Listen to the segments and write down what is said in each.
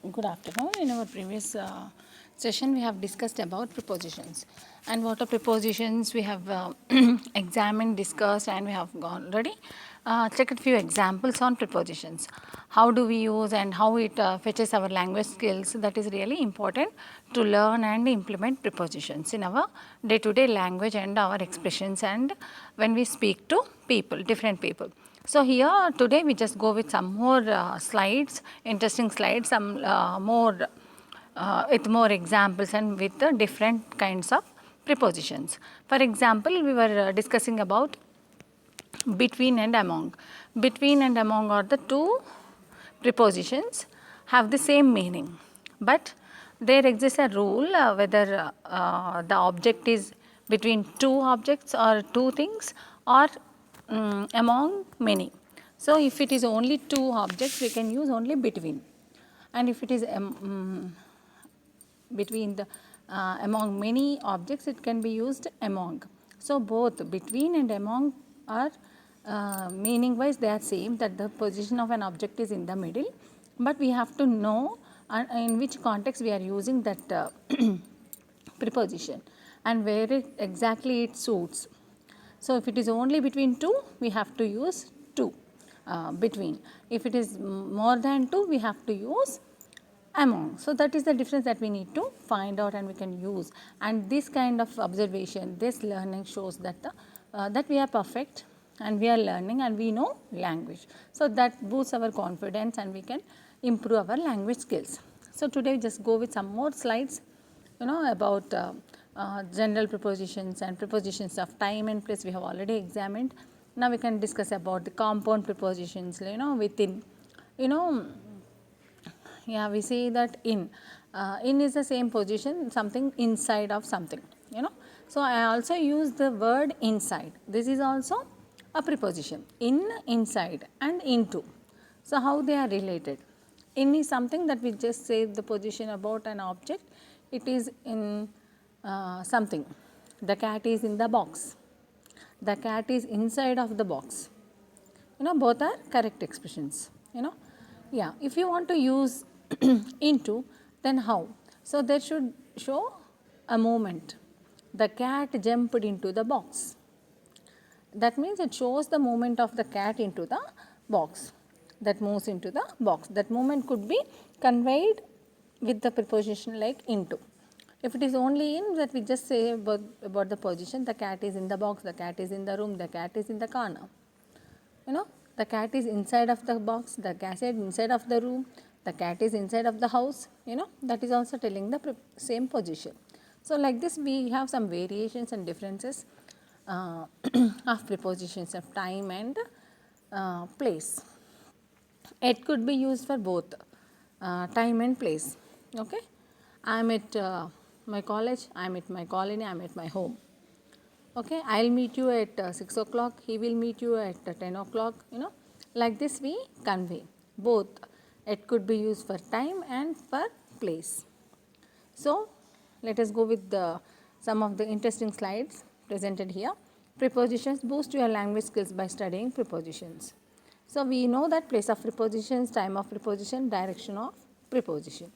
Good afternoon. In our previous session, we have discussed about prepositions and what are prepositions. We have examined, discussed, and we have already checked a few examples on prepositions. How do we use and how it fetches our language skills? That is really important to learn and implement prepositions in our day-to-day language and our expressions, and when we speak to people, different people. So here today we just go with some more slides, interesting slides, some more with more examples and with different kinds of prepositions. For example, we were discussing about between and among. Between and among are the two prepositions have the same meaning, but there exists a rule whether the object is between two objects or two things or among many. So, if it is only two objects, we can use only between, and if it is between the among many objects, it can be used among. So, both between and among are meaning wise they are same, that the position of an object is in the middle, but we have to know in which context we are using that preposition and where exactly it suits. So, if it is only between two, we have to use two between. If it is more than two, we have to use among. So, that is the difference that we need to find out and we can use, and this kind of observation, this learning shows that that we are perfect and we are learning and we know language. So, that boosts our confidence and we can improve our language skills. So, today we just go with some more slides about general prepositions and prepositions of time and place we have already examined. Now, we can discuss about the compound prepositions within we see that in is the same position, something inside of something. So, I also use the word inside. This is also a preposition, in, inside and into. So, how they are related? In is something that we just say the position about an object, it is in something. The cat is in the box, the cat is inside of the box. Both are correct expressions. Yeah, if you want to use into, then how? So, there should show a movement. The cat jumped into the box. That means it shows the movement of the cat into the box, that moves into the box. That movement could be conveyed with the preposition like into. If it is only in, that we just say about the position, the cat is in the box, the cat is in the room, the cat is in the corner. The cat is inside of the box, the cat is inside of the room, the cat is inside of the house, that is also telling the same position. So, like this we have some variations and differences of prepositions of time and place. It could be used for both time and place. Okay, I am at my college, I am at my colony, I am at my home. Okay, I will meet you at 6 o'clock, he will meet you at 10 o'clock, like this we convey both. It could be used for time and for place. So, let us go with some of the interesting slides presented here. Prepositions boost your language skills by studying prepositions. So, we know that place of prepositions, time of preposition, direction of preposition.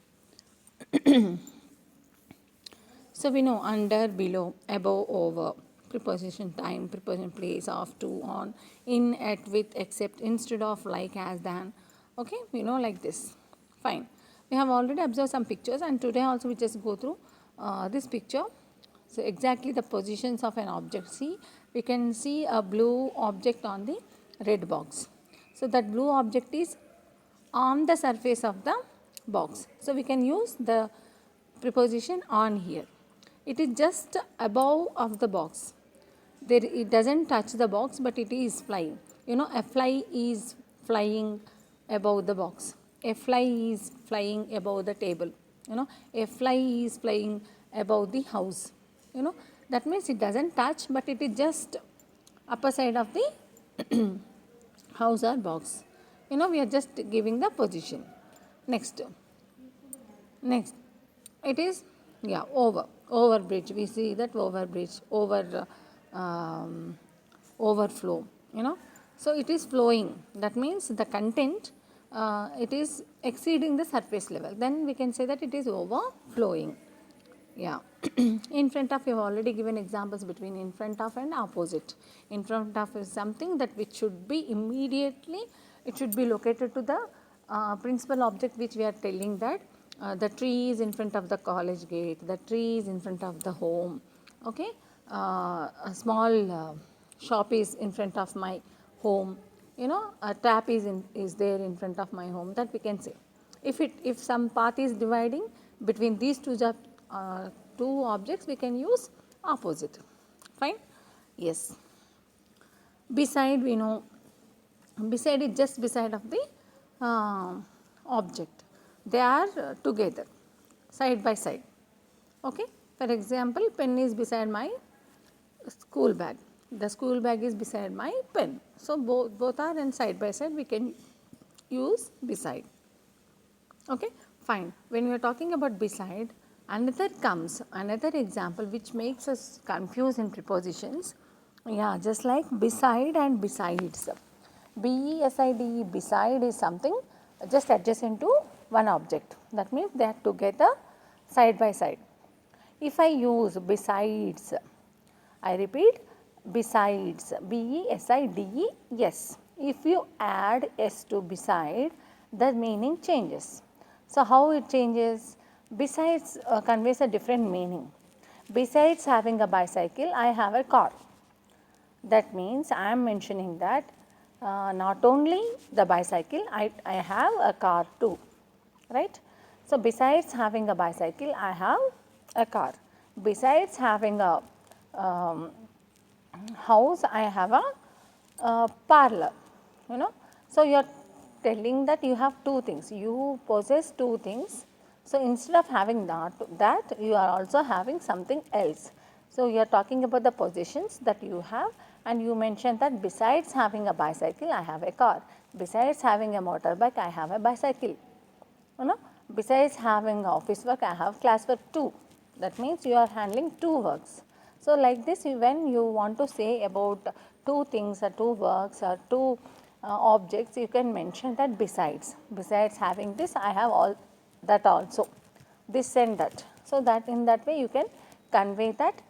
So, we know under, below, above, over, preposition time, preposition place, of, to, on, in, at, with, except, instead of, like, as, than. Okay, we know like this. Fine. We have already observed some pictures, and today also we just go through this picture. So, exactly the positions of an object. See, we can see a blue object on the red box. So, that blue object is on the surface of the box. So, we can use the preposition on here. It is just above of the box. There, it does not touch the box, but it is flying. A fly is flying above the box. A fly is flying above the table. A fly is flying above the house. That means it does not touch, but it is just upper side of the house or box. We are just giving the position. Next, it is over bridge. We see that over bridge, overflow. So it is flowing. That means the content it is exceeding the surface level, then we can say that it is overflowing. Yeah. In front of, you have already given examples between in front of and opposite. In front of is something that which should be immediately, it should be located to the principal object which we are telling, that the tree is in front of the college gate, the tree is in front of the home, okay. A small shop is in front of my home, you know, a tap is there in front of my home, that we can say. If some path is dividing between these two objects, we can use opposite. Fine. Yes. Beside, we know, beside is just beside of the object. They are together, side by side. Okay. For example, pen is beside my school bag. The school bag is beside my pen. So both are in side by side, we can use beside. Okay, fine. When we are talking about beside, another example which makes us confuse in prepositions. Yeah, just like beside and besides. BESIDE, beside is something just adjacent to one object. That means they are together side by side. If I use besides, I repeat, besides, BESIDE, yes. If you add S to beside, the meaning changes. So, how it changes? Besides conveys a different meaning. Besides having a bicycle, I have a car. That means I am mentioning that not only the bicycle, I have a car too, right. So, besides having a bicycle, I have a car. Besides having a house, I have a parlor, you know. So, you are telling that you have two things, you possess two things. So, instead of having that you are also having something else. So, you are talking about the possessions that you have, and you mentioned that besides having a bicycle, I have a car. Besides having a motorbike, I have a bicycle. You know, besides having office work, I have class work too. That means you are handling two works. So, like this, when you want to say about two things or two works or two objects, you can mention that besides. Besides having this, I have all that also, this and that. So, that in that way you can convey that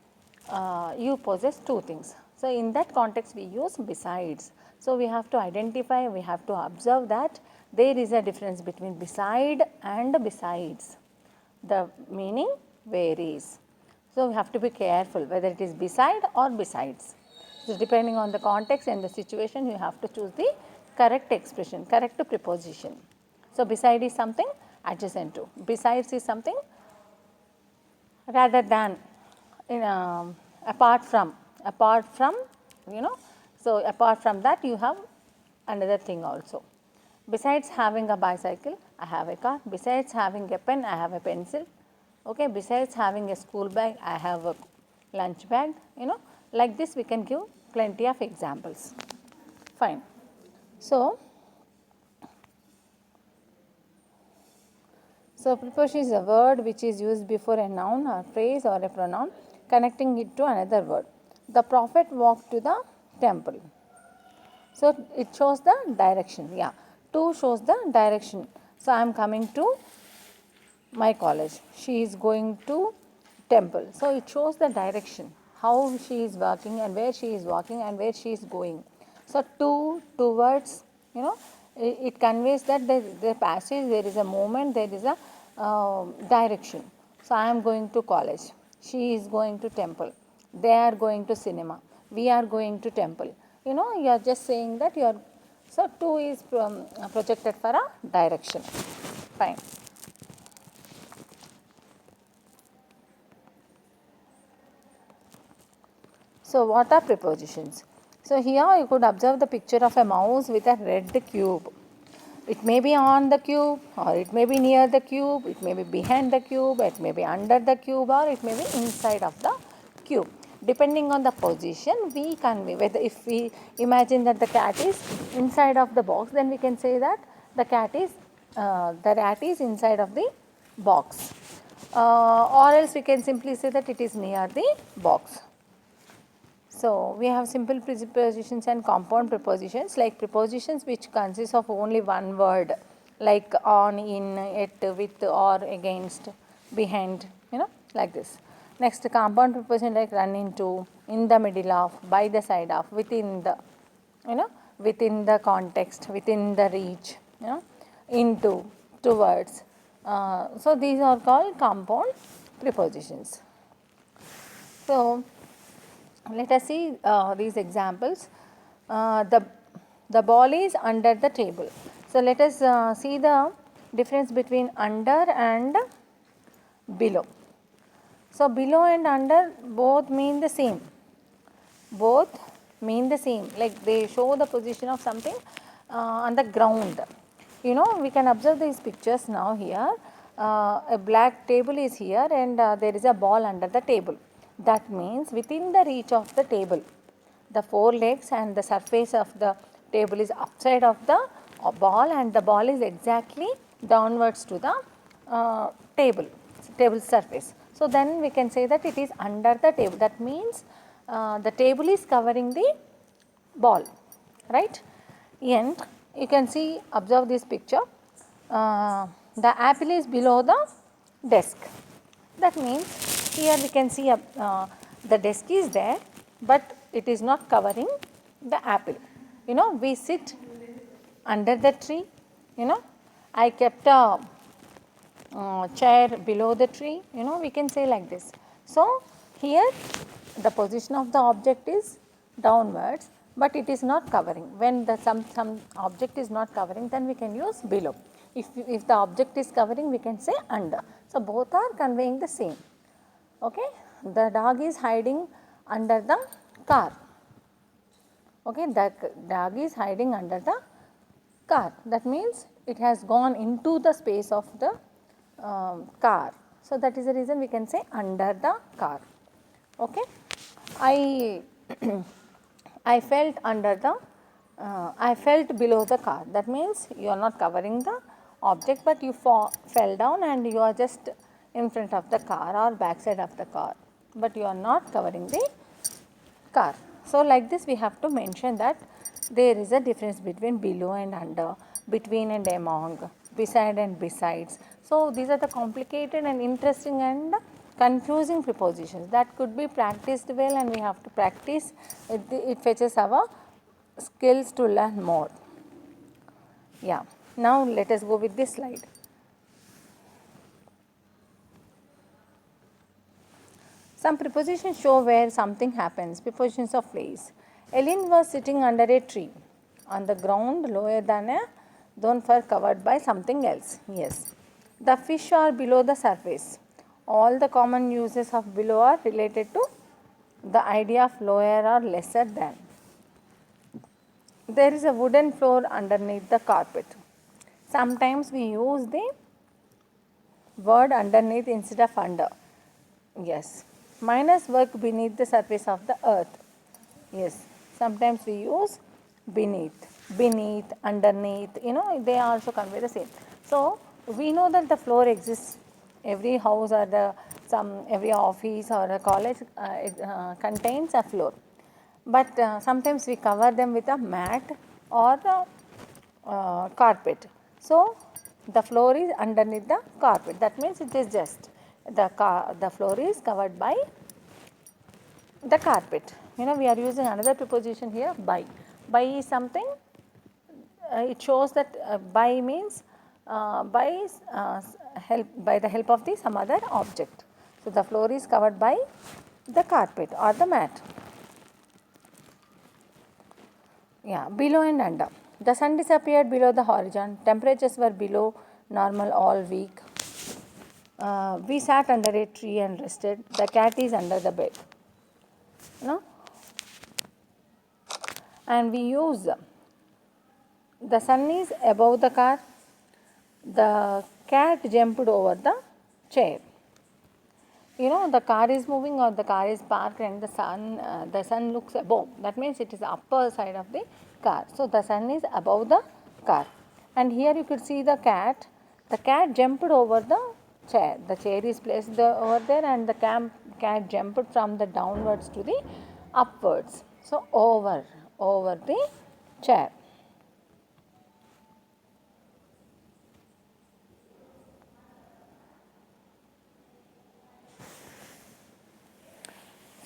you possess two things. So, in that context we use besides. So, we have to identify, we have to observe that there is a difference between beside and besides. The meaning varies. So, we have to be careful whether it is beside or besides. So, depending on the context and the situation, you have to choose the correct expression, correct preposition. So, beside is something adjacent to, besides is something rather than, apart from, you know. So, apart from that you have another thing also. Besides having a bicycle, I have a car. Besides having a pen, I have a pencil. Okay. Besides having a school bag, I have a lunch bag, you know. Like this we can give plenty of examples. Fine. So, preposition is a word which is used before a noun or phrase or a pronoun, connecting it to another word. The prophet walked to the temple. So, it shows the direction. Yeah, to shows the direction. So, I am coming to my college. She is going to temple. So, it shows the direction, how she is walking and where she is walking and where she is going. So, towards, you know, it conveys that the passage, there is a movement, there is a direction. So, I am going to college, she is going to temple, they are going to cinema, we are going to temple. You know, you are just saying that you are, so to is projected for a direction. Fine. So, what are prepositions? So, here you could observe the picture of a mouse with a red cube. It may be on the cube, or it may be near the cube, it may be behind the cube, it may be under the cube, or it may be inside of the cube. Depending on the position, we convey whether, if we imagine that the cat is inside of the box, then we can say that the rat is inside of the box, or else we can simply say that it is near the box. So, we have simple prepositions and compound prepositions. Like prepositions which consist of only one word, like on, in, at, with, or, against, behind, like this. Next, compound preposition like run into, in the middle of, by the side of, within the, within the context, within the reach, into, towards. So these are called compound prepositions. So let us see these examples. The ball is under the table. So let us see the difference between under and below. So below and under both mean the same. Both mean the same, like they show the position of something on the ground. We can observe these pictures now here. A black table is here and there is a ball under the table. That means within the reach of the table, the four legs and the surface of the table is upside of the ball, and the ball is exactly downwards to the table surface. So then we can say that it is under the table. That means the table is covering the ball, right? And you can see, observe this picture. The apple is below the desk. That means here we can see the desk is there, but it is not covering the apple. We sit under the tree. I kept a chair below the tree. We can say like this. So here the position of the object is downwards, but it is not covering. When some object is not covering, then we can use below. If the object is covering, we can say under. So both are conveying the same. Okay, the dog is hiding under the car. Okay, the dog is hiding under the car. That means it has gone into the space of the car. So that is the reason we can say under the car. Okay, I I felt under the I felt below the car. That means you are not covering the object, but you fell down and you are just in front of the car or backside of the car, but you are not covering the car. So like this we have to mention that there is a difference between below and under, between and among, beside and besides. So these are the complicated and interesting and confusing prepositions that could be practiced well, and we have to practice. It fetches our skills to learn more. Yeah. Now let us go with this slide. Some prepositions show where something happens. Prepositions of place. Ellen was sitting under a tree on the ground lower than a zone fur covered by something else. Yes. The fish are below the surface. All the common uses of below are related to the idea of lower or lesser than. There is a wooden floor underneath the carpet. Sometimes we use the word underneath instead of under. Yes. Miners work beneath the surface of the earth. Yes. Sometimes we use beneath, underneath, they also convey the same. So we know that the floor exists. Every house or every office or a college contains a floor. But sometimes we cover them with a mat or a carpet. So the floor is underneath the carpet. That means it is just the floor is covered by the carpet. We are using another preposition here, by. By is something, it shows that by means by the help of some other object. So the floor is covered by the carpet or the mat. Yeah, below and under. The sun disappeared below the horizon. Temperatures were below normal all week. We sat under a tree and rested. The cat is under the bed. And we use the sun is above the car. The cat jumped over the chair. The car is moving or the car is parked and the sun looks above. That means it is the upper side of the car. So the sun is above the car. And here you could see the cat. The cat jumped over the chair. The chair is placed over there and the cat jumped from the downwards to the upwards. So over the chair.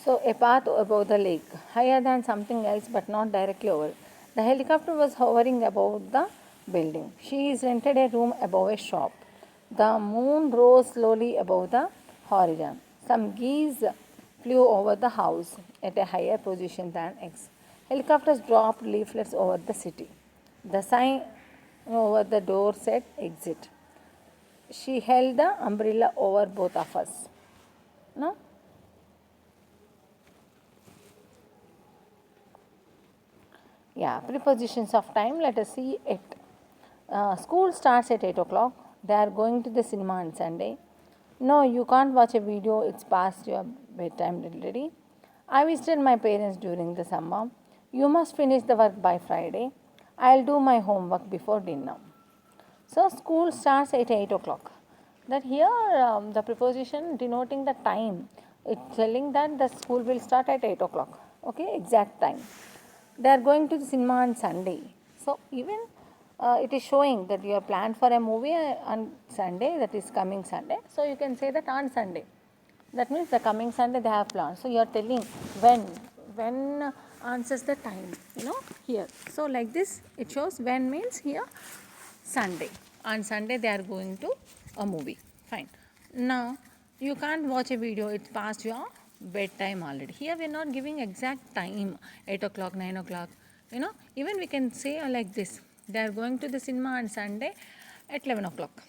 So a path above the lake, higher than something else but not directly over. The helicopter was hovering above the building. She is rented a room above a shop. The moon rose slowly above the horizon. Some geese flew over the house at a higher position than X. Helicopters dropped leaflets over the city. The sign over the door said exit. She held the umbrella over both of us. No? Yeah, prepositions of time. Let us see it. School starts at 8 o'clock. They are going to the cinema on Sunday. No, you can't watch a video, it's past your bedtime already. I visited my parents during the summer. You must finish the work by Friday. I'll do my homework before dinner. So, school starts at 8 o'clock. That here the preposition denoting the time, it's telling that the school will start at 8 o'clock. Okay, exact time. They are going to the cinema on Sunday. So, even it is showing that you are planned for a movie on Sunday, that is coming Sunday. So, you can say that on Sunday. That means the coming Sunday they have planned. So, you are telling when answers the time, here. So, like this, it shows when means here Sunday. On Sunday they are going to a movie. Fine. Now, you can't watch a video, it's past your bedtime already. Here we are not giving exact time, 8 o'clock, 9 o'clock. Even we can say like this. They are going to the cinema on Sunday at 11 o'clock,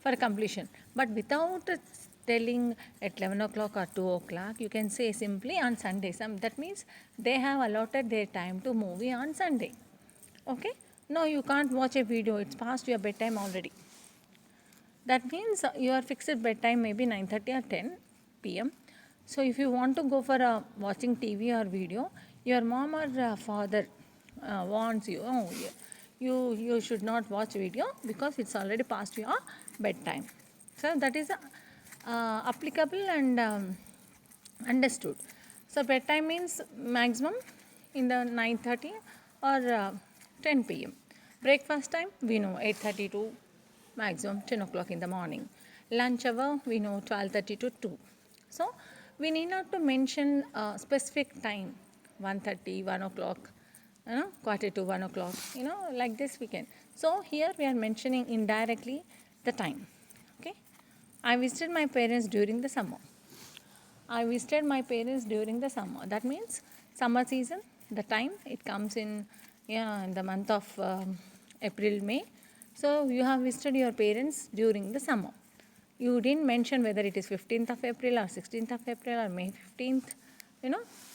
for completion. But without telling at 11 o'clock or 2 o'clock, you can say simply on Sunday. That means they have allotted their time to movie on Sunday. Okay? No, you can't watch a video, it's past your bedtime already. That means your fixed bedtime may be 9:30 or 10 p.m. So if you want to go for watching TV or video, your mom or father warns you, oh, you should not watch video because it's already past your bedtime. So that is applicable and understood. So bedtime means maximum in the 9:30 or 10 p.m. Breakfast time we know 8:30 to maximum 10 o'clock in the morning. Lunch hour we know 12:30 to 2. So we need not to mention specific time 1:30, 1 o'clock, quarter to 1 o'clock, like this we can. So here we are mentioning indirectly the time. Okay. I visited my parents during the summer. I visited my parents during the summer. That means summer season, the time it comes in the month of April, May. So you have visited your parents during the summer. You didn't mention whether it is 15th of April or 16th of April or May 15th.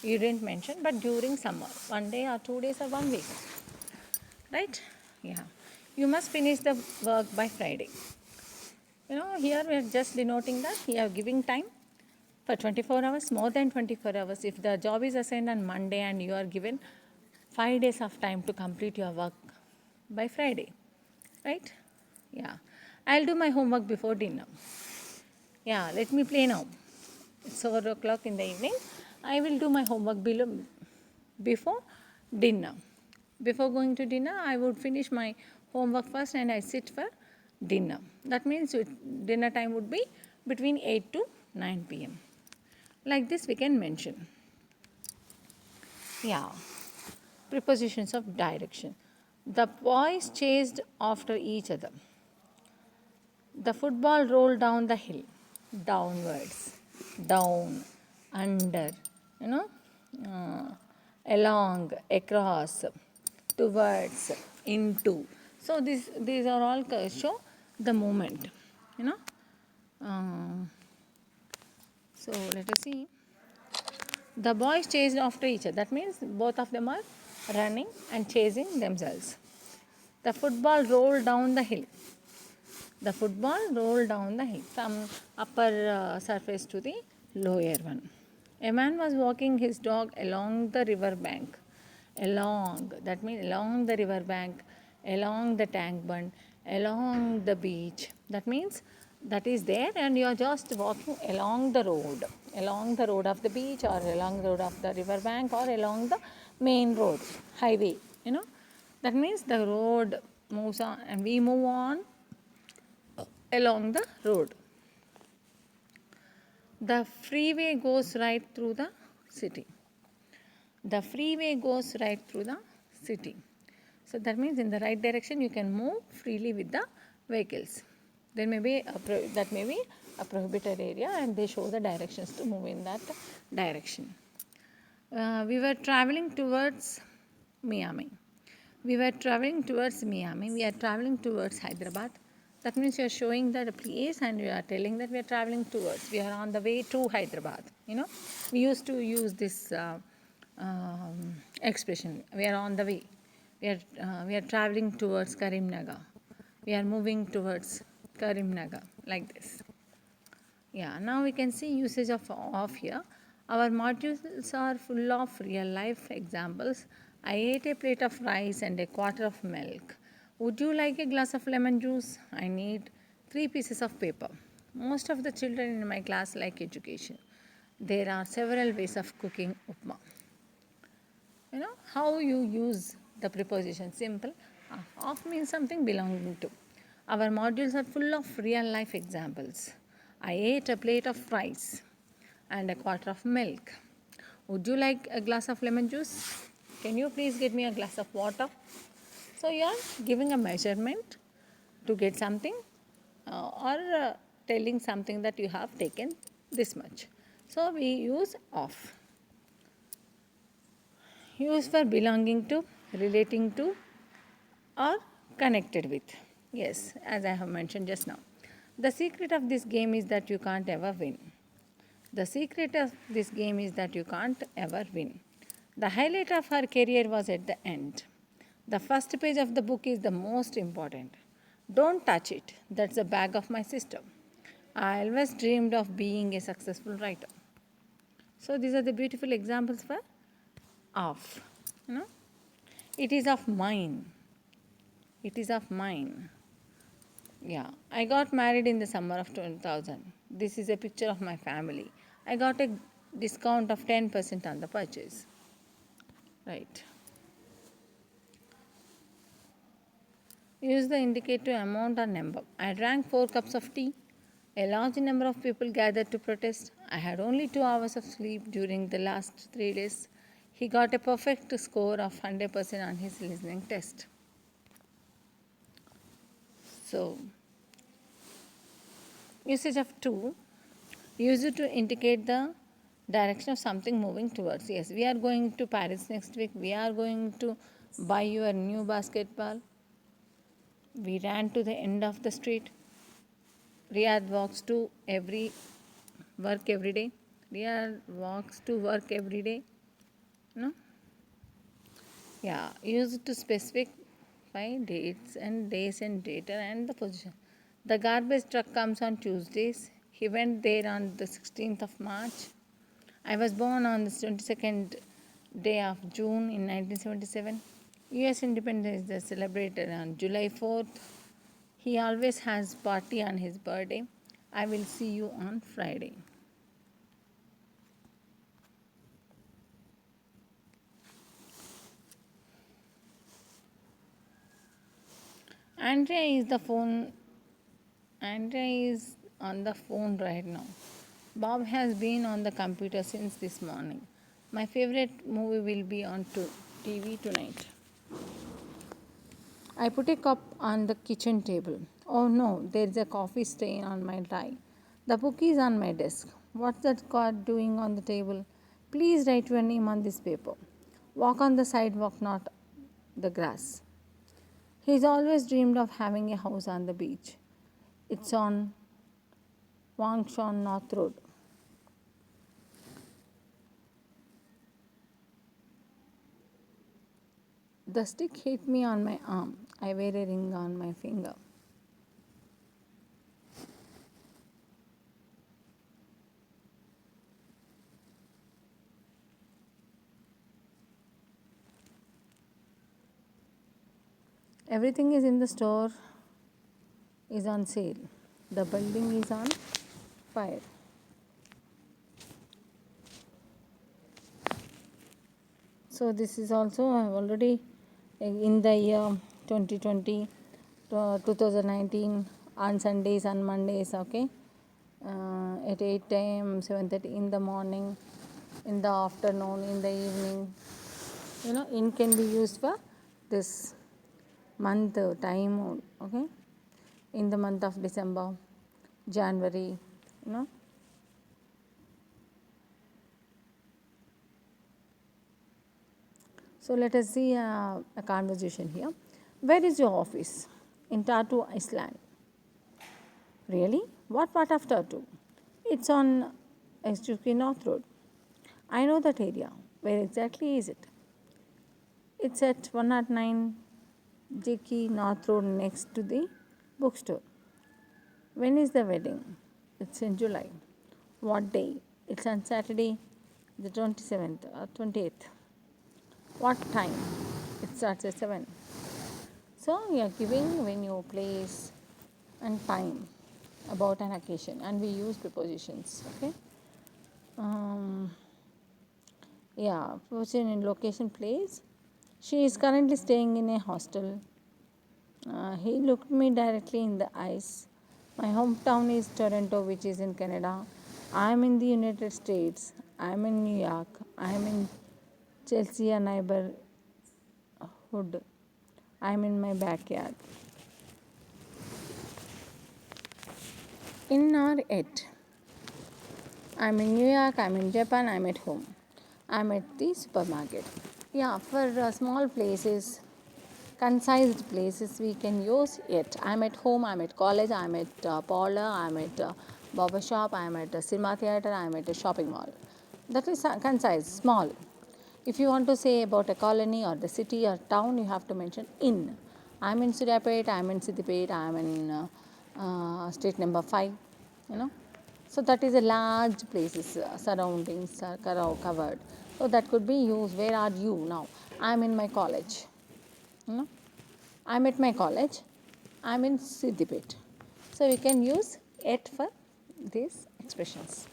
You didn't mention, but during summer, 1 day or 2 days or 1 week. Right? Yeah. You must finish the work by Friday. Here we are just denoting that we are giving time for 24 hours, more than 24 hours. If the job is assigned on Monday and you are given 5 days of time to complete your work by Friday, right? Yeah. I'll do my homework before dinner. Yeah, let me play now. It's 4 o'clock in the evening. I will do my homework before dinner. Before going to dinner, I would finish my homework first and I sit for dinner. That means dinner time would be between 8 to 9 p.m. Like this we can mention. Yeah. Prepositions of direction. The boys chased after each other. The football rolled down the hill. Downwards. Down. Under. Along. Across. Towards. Into. So these are all show the movement. So let us see. The boys chased after each other. That means both of them are running and chasing themselves. The football rolled down the hill. The football rolled down the hill from upper surface to the lower one. A man was walking his dog along the river bank. Along, that means along the river bank, along the tank bund, along the beach. That means that is there and you are just walking along the road of the beach or along the road of the river bank or along the main road, highway, That means the road moves on and we move on along the road. The freeway goes right through the city. The freeway goes right through the city. So that means in the right direction you can move freely with the vehicles. There may be that may be a prohibited area, and they show the directions to move in that direction. We were traveling towards Miami. We were traveling towards Miami. We are traveling towards Hyderabad. That means you are showing that place and you are telling that we are traveling towards. We are on the way to Hyderabad. We used to use this expression. We are on the way. We are traveling towards Karimnagar. We are moving towards Karimnagar, like this. Yeah, now we can see usage of off here. Our modules are full of real life examples. I ate a plate of rice and a quarter of milk. Would you like a glass of lemon juice? I need 3 pieces of paper. Most of the children in my class like education. There are several ways of cooking upma. How you use the preposition. Simple. Of means something belonging to. Our modules are full of real life examples. I ate a plate of rice and a quarter of milk. Would you like a glass of lemon juice? Can you please get me a glass of water? So you are giving a measurement to get something, or telling something that you have taken this much. So we use of. Use for belonging to, relating to, or connected with. Yes, as I have mentioned just now. The secret of this game is that you can't ever win. The secret of this game is that you can't ever win. The highlight of her career was at the end. The first page of the book is the most important. Don't touch it. That's the bag of my sister. I always dreamed of being a successful writer. So these are the beautiful examples for of. It is of mine. It is of mine. Yeah, I got married in the summer of 2000. This is a picture of my family. I got a discount of 10% on the purchase. Right. Use the indicative amount or number. I drank 4 cups of tea. A large number of people gathered to protest. I had only 2 hours of sleep during the last 3 days. He got a perfect score of 100% on his listening test. So, usage of to. Use it to indicate the direction of something moving towards. Yes, we are going to Paris next week. We are going to buy your new basketball. We ran to the end of the street. Riyadh walks to work every day. Riyadh walks to work every day. No? Yeah, use it to specify dates and days and data and the position. The garbage truck comes on Tuesdays. He went there on the 16th of March. I was born on the 22nd day of June in 1977. US Independence Day is celebrated on July 4th. He always has party on his birthday. I will see you on Friday. Andrea is on the phone right now. Bob has been on the computer since this morning. My favorite movie will be on TV tonight. I put a cup on the kitchen table. Oh no, there is a coffee stain on my tie. The book is on my desk. What's that card doing on the table? Please write your name on this paper. Walk on the sidewalk, not the grass. He's always dreamed of having a house on the beach. It's on Wang Shan North Road. The stick hit me on my arm. I wear a ring on my finger. Everything is in the store is on sale. The building is on fire. So this is also already in the year 2020, 2019, on Sundays, on Mondays, okay. at 8 a.m., 7:30 in the morning, in the afternoon, in the evening. In can be used for this month time, okay, in the month of December, January, you know. So let us see a conversation here. Where is your office? In Tartu Island. Really? What part of Tartu? It's on SUK North Road. I know that area. Where exactly is it? It's at 109 JK North Road next to the bookstore. When is the wedding? It's in July. What day? It's on Saturday, the 27th or 28th. What time? It starts at 7. So you are giving venue, place, and time about an occasion, and we use prepositions. Okay. Um, yeah, preposition in location, place. She is currently staying in a hostel. He looked me directly in the eyes. My hometown is Toronto, which is in Canada. I am in the United States. I am in New York. I am in Chelsea, a neighborhood. I am in my backyard. In or at. I am in New York. I am in Japan. I am at home. I am at the supermarket. Yeah, for small places, concised places, we can use it. I'm at home, I'm at college, I'm at parlor, I'm at barber shop, I'm at a cinema theater, I'm at a shopping mall. That is concise, small. If you want to say about a colony or the city or town, you have to mention in. I'm in Suryapet, I'm in Siddipet, I'm in state number 5, you know. So that is a large places, surroundings are covered. So that could be used. Where are you now? I'm in my college. You know, I'm at my college. I'm in Siddipet. So we can use it for these expressions.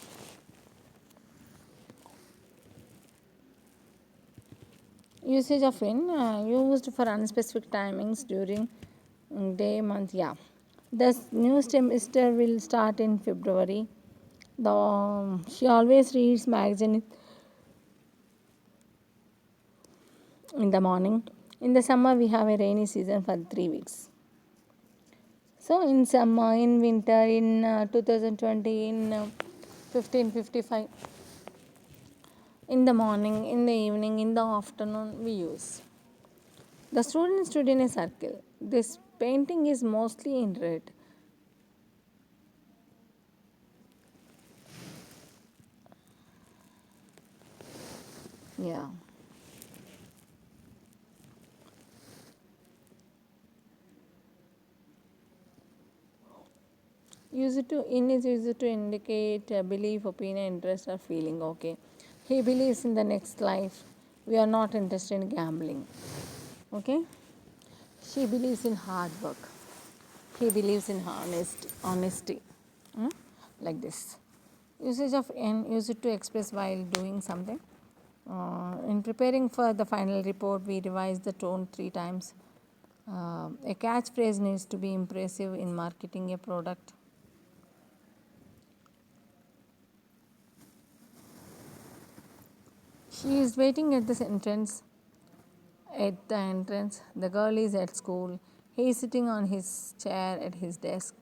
Usage of in used for unspecific timings during day, month. Yeah, the new semester will start in February. She always reads magazine in the morning. In the summer, we have a rainy season for 3 weeks. So in summer, in winter, in 2020, in 1555, in the morning, in the evening, in the afternoon, we use. The students stood in a circle. This painting is mostly in red. Yeah. Used to in is used to indicate belief, opinion, interest, or feeling. Okay. He believes in the next life. We are not interested in gambling. Okay. She believes in hard work. He believes in honesty. Hmm? Like this. Usage of n used to express while doing something. In preparing for the final report, we revise the tone 3 times. A catchphrase needs to be impressive in marketing a product. She is waiting at the entrance. At the entrance, the girl is at school. He is sitting on his chair at his desk.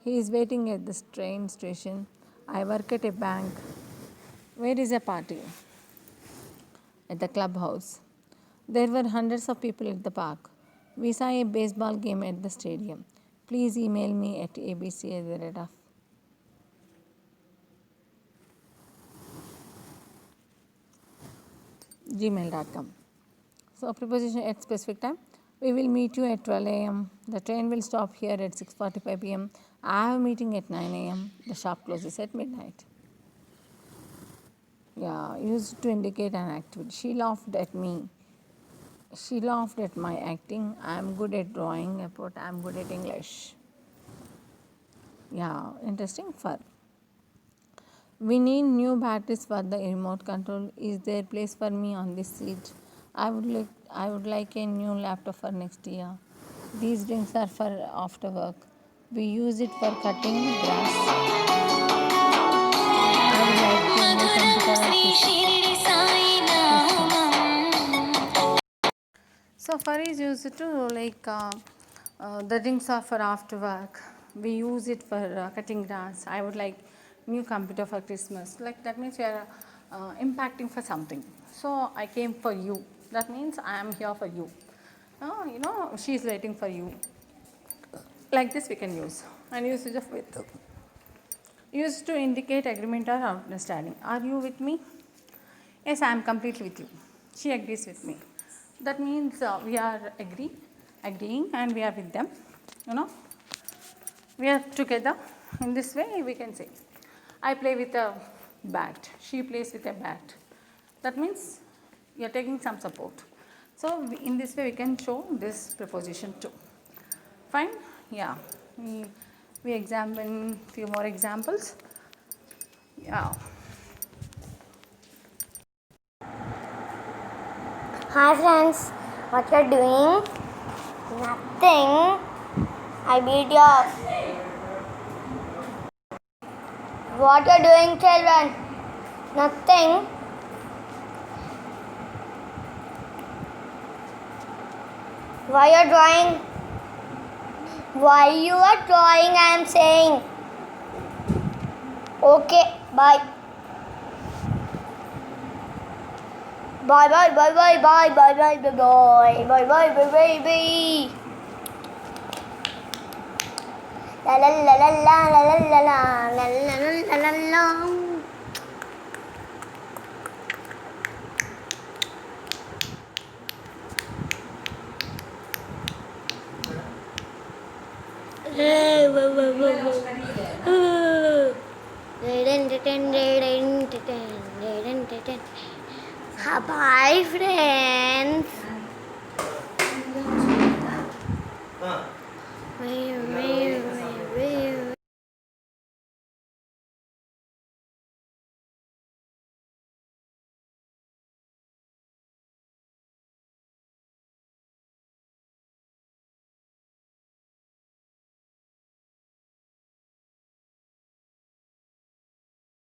He is waiting at the train station. I work at a bank. Where is a party? At the clubhouse. There were hundreds of people at the park. We saw a baseball game at the stadium. Please email me at abc@gmail.com. So preposition at specific time. We will meet you at 12 a.m. The train will stop here at 6:45 p.m. I have a meeting at 9 a.m. The shop closes at midnight. Yeah, used to indicate an activity. She laughed at me. She laughed at my acting. I am good at drawing. I am good at English. Yeah, interesting. For we need new batteries for the remote control. Is there place for me on this seat? I would like a new laptop for next year. These drinks are for after work. We use it for cutting grass. So fur is used to like the drinks are for after work. We use it for cutting grass. I would like new computer for Christmas. Like that means we are impacting for something. So I came for you. That means I am here for you. You know, she is waiting for you. Like this we can use. And usage of with. Used to indicate agreement or understanding. Are you with me? Yes, I am completely with you. She agrees with me. That means we are agreeing and we are with them. You know, we are together. In this way we can say, I play with a bat, she plays with a bat. That means you are taking some support. So in this way we can show this preposition too. Fine? Yeah. We examine few more examples. Yeah. Hi friends, what you're doing? Nothing. I beat you up. What you're doing, children? Nothing. Why you're drawing? Why you are drawing? I am saying. Okay, bye. Bye bye bye bye bye bye bye bye bye bye bye bye bye bye. La la la la la la la la la la la la la. Bye friends.